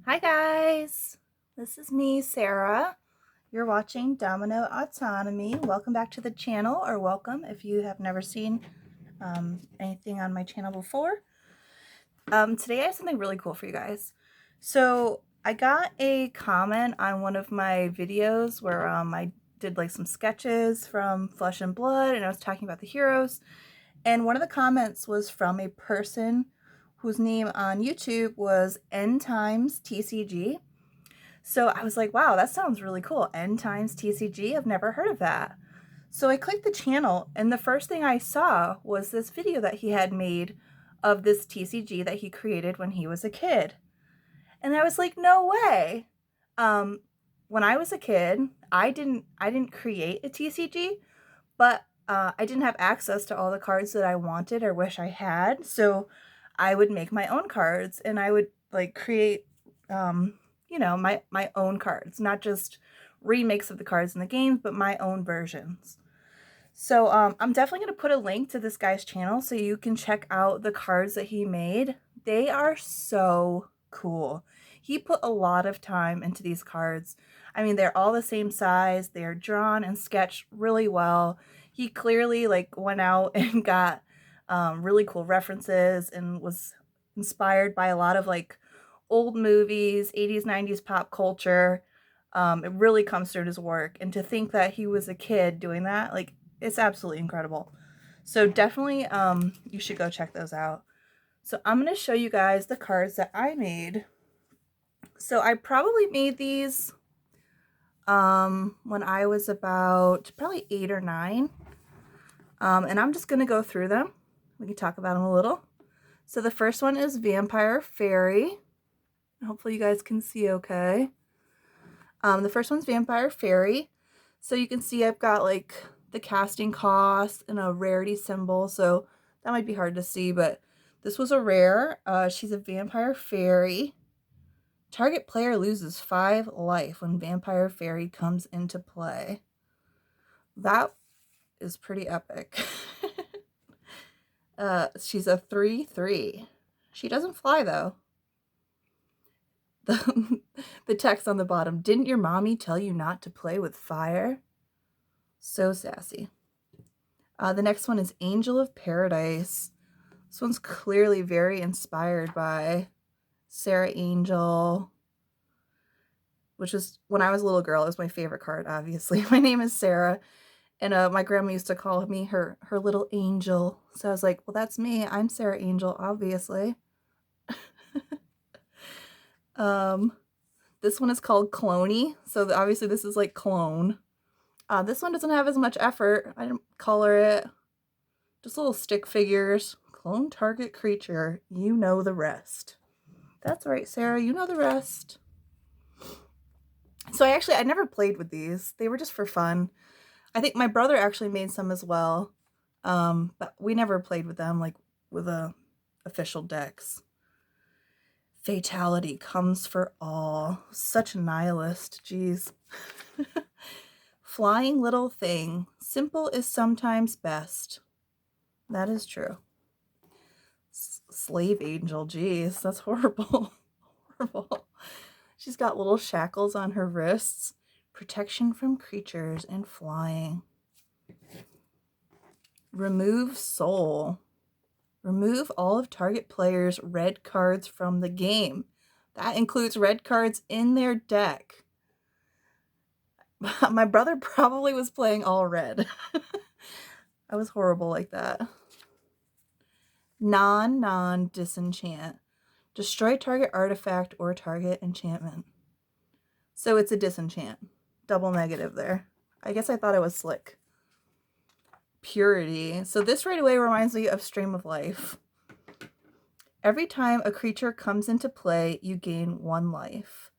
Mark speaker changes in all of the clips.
Speaker 1: Hi guys, this is me, Sarah. You're watching Domino Autonomy. Welcome back to the channel, or welcome if you have never seen anything on my channel before. Today I have something really cool for you guys. So I got a comment on one of my videos where I did like some sketches from Flesh and Blood, and I was talking about the heroes. And one of the comments was from a person whose name on YouTube was N times TCG. So I was like, wow, that sounds really cool. N times TCG. I've never heard of that. So I clicked the channel, and the first thing I saw was this video that he had made of this TCG that he created when he was a kid. And I was like, no way. Um, when I was a kid, I didn't create a TCG, but I didn't have access to all the cards that I wanted or wish I had. So I would make my own cards, and I would like create my own cards, not just remakes of the cards in the games, but my own versions. So I'm definitely going to put a link to this guy's channel so you can check out the cards that he made. They are so cool. He put a lot of time into these cards. I mean, they're all the same size. They're drawn and sketched really well. He clearly like went out and got really cool references and was inspired by a lot of like old movies, 80s, 90s pop culture. It really comes through his work. And to think that he was a kid doing that, like, it's absolutely incredible. So definitely you should go check those out. So I'm going to show you guys the cards that I made. So I probably made these when I was about probably 8 or 9. And I'm just going to go through them. We can talk about them a little. So the first one is Vampire Fairy. Hopefully you guys can see okay. The first one's Vampire Fairy. So you can see I've got like the casting cost and a rarity symbol. So that might be hard to see, but this was a rare. She's a Vampire Fairy. Target player loses 5 life when Vampire Fairy comes into play. That is pretty epic. She's a 3/3. She doesn't fly though. The text on the bottom, didn't your mommy tell you not to play with fire? So sassy. The next one is Angel of Paradise. This one's clearly very inspired by Sarah Angel, which is, when I was a little girl, it was my favorite card, obviously. My name is Sarah, and my grandma used to call me her little angel. So I was like, well, that's me. I'm Sarah Angel, obviously. This one is called Cloney. So obviously this is like clone. This one doesn't have as much effort. I didn't color it. Just little stick figures. Clone target creature. You know the rest. That's right, Sarah. You know the rest. So I never played with these. They were just for fun. I think my brother actually made some as well. But we never played with them like with official decks. Fatality comes for all. Such a nihilist. Jeez. Flying little thing. Simple is sometimes best. That is true. Slave angel. Jeez, that's horrible. Horrible. She's got little shackles on her wrists. Protection from creatures and flying. Remove soul. Remove all of target players' red cards from the game. That includes red cards in their deck. My brother probably was playing all red. I was horrible like that. Non-disenchant. Destroy target artifact or target enchantment. So it's a disenchant. Double negative there. I guess I thought it was slick. Purity. So this right away reminds me of Stream of Life. Every time a creature comes into play, you gain 1 life.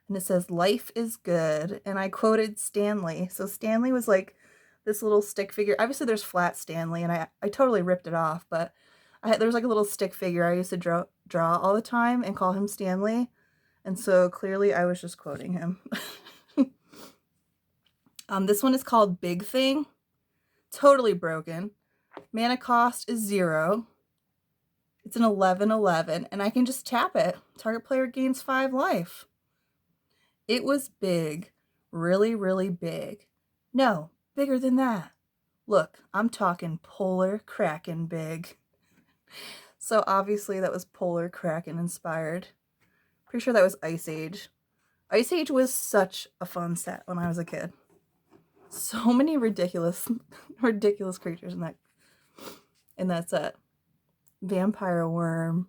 Speaker 1: And it says, life is good. And I quoted Stanley. So Stanley was like this little stick figure. Obviously there's flat Stanley, and I totally ripped it off, but there was like a little stick figure I used to draw all the time and call him Stanley. And so clearly I was just quoting him. This one is called Big Thing. Totally broken. Mana cost is 0. It's an 11/11, and I can just tap it. Target player gains 5 life. It was big. Really, really big. No, bigger than that. Look, I'm talking Polar Kraken big. So obviously that was Polar Kraken inspired. Pretty sure that was Ice Age. Ice Age was such a fun set when I was a kid. So many ridiculous creatures in that set. Vampire worm.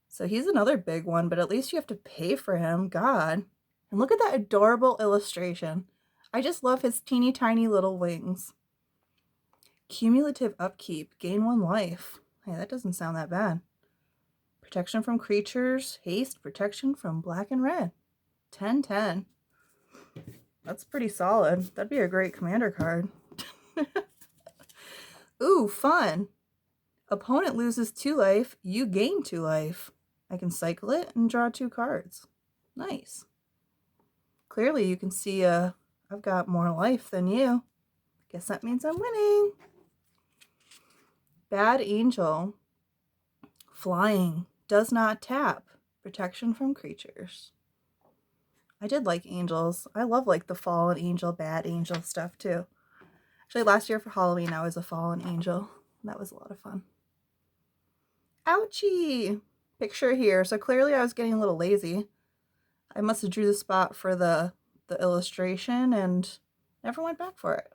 Speaker 1: So he's another big one, but at least you have to pay for him. God. And look at that adorable illustration. I just love his teeny tiny little wings. Cumulative upkeep. Gain 1 life. Hey, that doesn't sound that bad. Protection from creatures. Haste. Protection from black and red. 10/10. That's pretty solid. That'd be a great commander card. Ooh, fun. Opponent loses 2 life. You gain 2 life. I can cycle it and draw 2 cards. Nice. Clearly you can see I've got more life than you. Guess that means I'm winning. Bad Angel. Flying. Does not tap. Protection from creatures. I did like angels. I love like the fallen angel, bad angel stuff too. Actually, last year for Halloween, I was a fallen angel. That was a lot of fun. Ouchie! Picture here. So clearly I was getting a little lazy. I must have drew the spot for the illustration and never went back for it.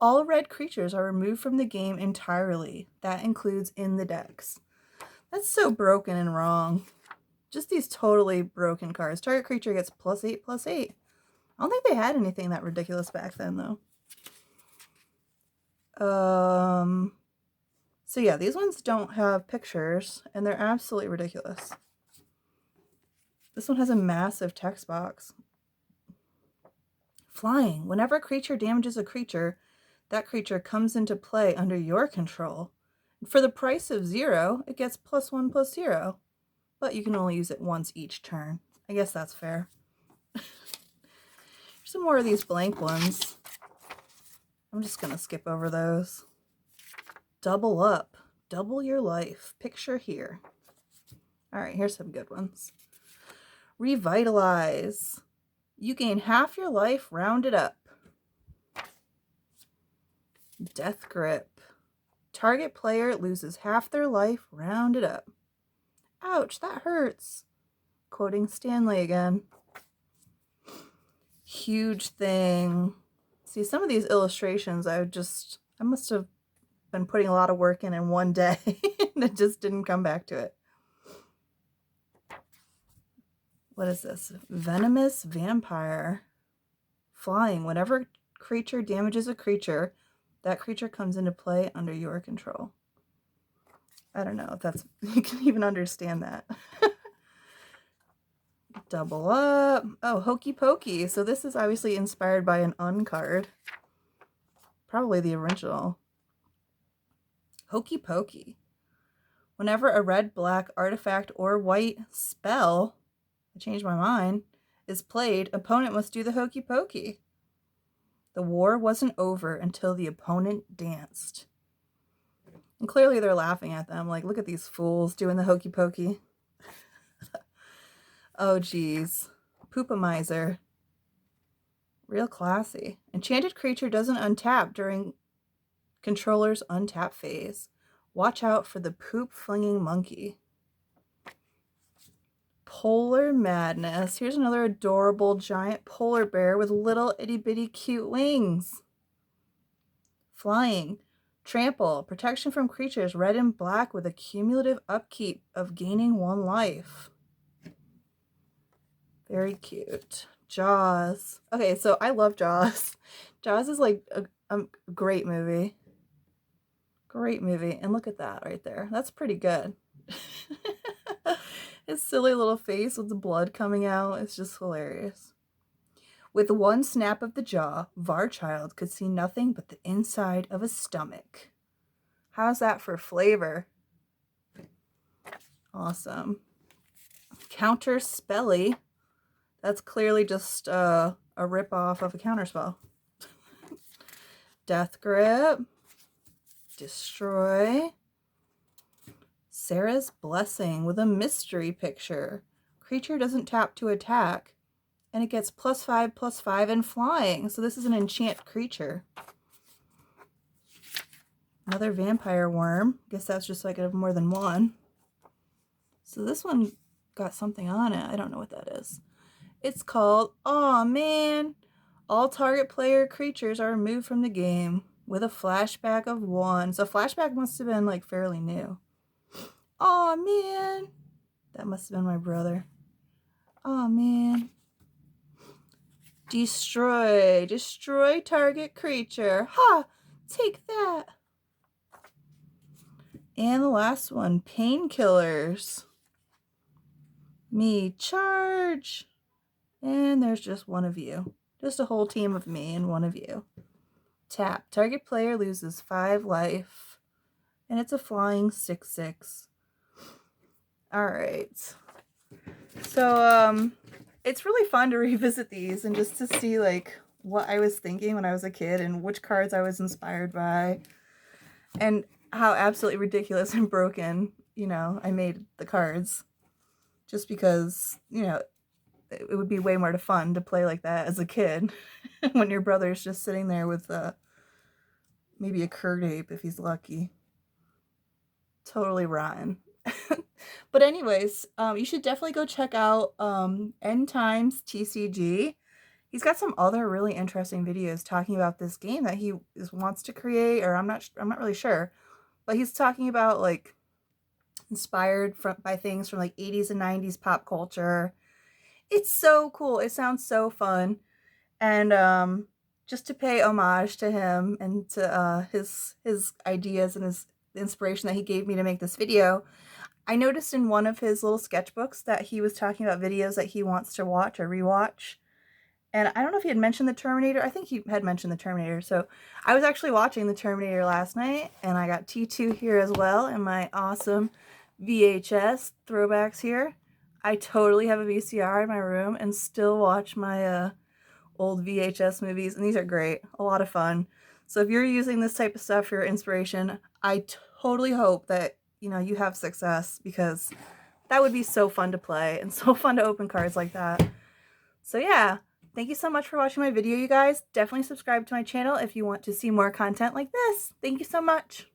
Speaker 1: All red creatures are removed from the game entirely. That includes in the decks. That's so broken and wrong. Just these totally broken cards. Target creature gets +8/+8. I don't think they had anything that ridiculous back then, though. So yeah, these ones don't have pictures, and they're absolutely ridiculous. This one has a massive text box. Flying. Whenever a creature damages a creature, that creature comes into play under your control. For the price of 0, it gets +1/+0. But you can only use it once each turn. I guess that's fair. Some more of these blank ones. I'm just going to skip over those. Double up. Double your life. Picture here. All right, here's some good ones. Revitalize. You gain half your life, rounded up. Death Grip. Target player loses half their life, rounded up. Ouch, that hurts. Quoting Stanley again. Huge thing. See, some of these illustrations, I must have been putting a lot of work in one day and it just didn't come back to it. What is this? Venomous Vampire. Flying. Whenever creature damages a creature, that creature comes into play under your control. I don't know if you can even understand that. Double up. Oh, Hokey Pokey. So this is obviously inspired by an uncard. Probably the original. Hokey Pokey. Whenever a red, black, artifact, or white spell, I changed my mind, is played, opponent must do the Hokey Pokey. The war wasn't over until the opponent danced. And clearly they're laughing at them. Like, look at these fools doing the Hokey Pokey. Oh, geez. Poopamizer. Real classy. Enchanted creature doesn't untap during controller's untap phase. Watch out for the poop-flinging monkey. Polar Madness. Here's another adorable giant polar bear with little itty-bitty cute wings. Flying. Trample. Protection from creatures red and black with a cumulative upkeep of gaining 1 life. Very cute. Jaws. Okay, so I love Jaws. Jaws is like a great movie. Great movie. And look at that right there. That's pretty good. His silly little face with the blood coming out. It's just hilarious. With one snap of the jaw, Varchild could see nothing but the inside of a stomach. How's that for flavor? Awesome. Counter Spelly. That's clearly just a rip-off of a counterspell. Death Grip. Destroy. Sarah's Blessing with a mystery picture. Creature doesn't tap to attack, and it gets +5/+5 and flying. So this is an enchant creature. Another vampire worm. Guess that's just so I could have more than one. So this one got something on it. I don't know what that is. It's called, Aw Man, all target player creatures are removed from the game with a flashback of 1. So flashback must have been like fairly new. Aw man. That must have been my brother. Aw man. Destroy. Destroy target creature. Ha! Take that. And the last one, painkillers. Me, charge. And there's just one of you. Just a whole team of me and one of you. Tap. Target player loses 5 life. And it's a flying 6/6. Alright. So, it's really fun to revisit these and just to see, like, what I was thinking when I was a kid and which cards I was inspired by. And how absolutely ridiculous and broken, you know, I made the cards. Just because, you know, it would be way more fun to play like that as a kid when your brother's just sitting there with maybe a Curd Ape if he's lucky. Totally rotten. But anyways, you should definitely go check out End Times TCG. He's got some other really interesting videos talking about this game that he wants to create, or I'm not really sure, but he's talking about like inspired by things from like 80s and 90s pop culture. It's so cool. It sounds so fun. And just to pay homage to him and to his ideas and his inspiration that he gave me to make this video, I noticed in one of his little sketchbooks that he was talking about videos that he wants to watch or rewatch. And I don't know if he had mentioned the Terminator. I think he had mentioned the Terminator. So I was actually watching the Terminator last night, and I got T2 here as well in my awesome VHS throwbacks here. I totally have a VCR in my room and still watch my old VHS movies, and these are great. A lot of fun. So if you're using this type of stuff for your inspiration, I totally hope that, you know, you have success, because that would be so fun to play and so fun to open cards like that. So yeah, thank you so much for watching my video, you guys. Definitely subscribe to my channel if you want to see more content like this. Thank you so much.